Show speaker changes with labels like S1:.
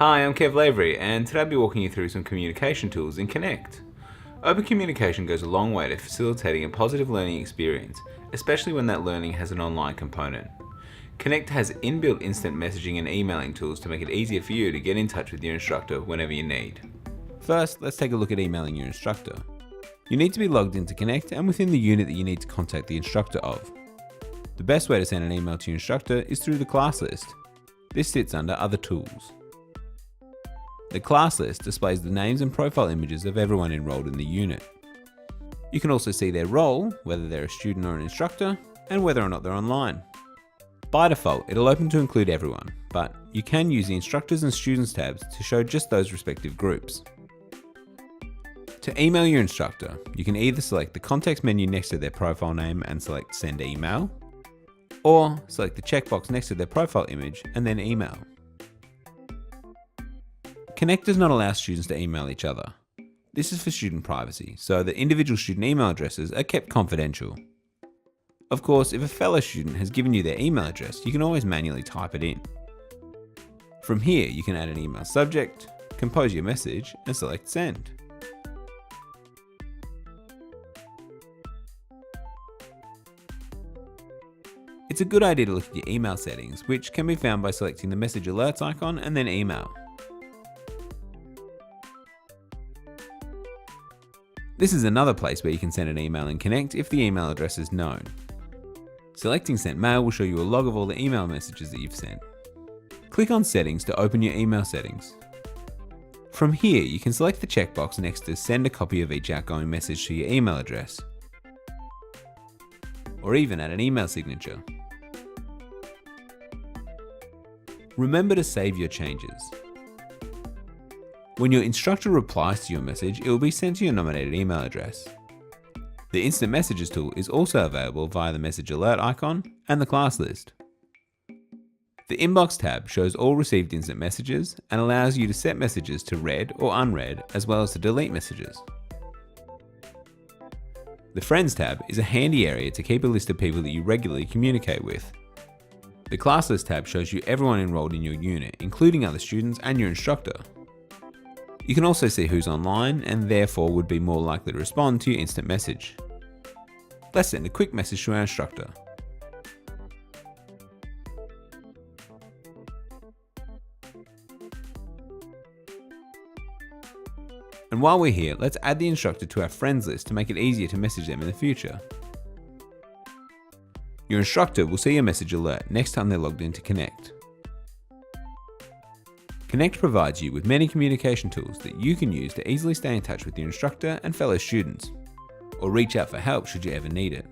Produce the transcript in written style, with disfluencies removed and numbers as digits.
S1: Hi, I'm Kev Lavery, and today I'll be walking you through some communication tools in Connect. Open communication goes a long way to facilitating a positive learning experience, especially when that learning has an online component. Connect has inbuilt instant messaging and emailing tools to make it easier for you to get in touch with your instructor whenever you need. First, let's take a look at emailing your instructor. You need to be logged into Connect and within the unit that you need to contact the instructor of. The best way to send an email to your instructor is through the class list. This sits under Other Tools. The class list displays the names and profile images of everyone enrolled in the unit. You can also see their role, whether they're a student or an instructor, and whether or not they're online. By default, it'll open to include everyone, but you can use the Instructors and Students tabs to show just those respective groups. To email your instructor, you can either select the context menu next to their profile name and select Send Email, or select the checkbox next to their profile image and then Email. Connect does not allow students to email each other. This is for student privacy, so the individual student email addresses are kept confidential. Of course, if a fellow student has given you their email address, you can always manually type it in. From here, you can add an email subject, compose your message, and select Send. It's a good idea to look at your email settings, which can be found by selecting the message alerts icon and then Email. This is another place where you can send an email in Connect if the email address is known. Selecting Sent Mail will show you a log of all the email messages that you've sent. Click on Settings to open your email settings. From here, you can select the checkbox next to Send a copy of each outgoing message to your email address, or even add an email signature. Remember to save your changes. When your instructor replies to your message, it will be sent to your nominated email address. The Instant Messages tool is also available via the message alert icon and the class list. The Inbox tab shows all received instant messages and allows you to set messages to read or unread, as well as to delete messages. The Friends tab is a handy area to keep a list of people that you regularly communicate with. The Class List tab shows you everyone enrolled in your unit, including other students and your instructor. You can also see who's online and therefore would be more likely to respond to your instant message. Let's send a quick message to our instructor. And while we're here, let's add the instructor to our friends list to make it easier to message them in the future. Your instructor will see a message alert next time they're logged into Connect. Connect provides you with many communication tools that you can use to easily stay in touch with your instructor and fellow students, or reach out for help should you ever need it.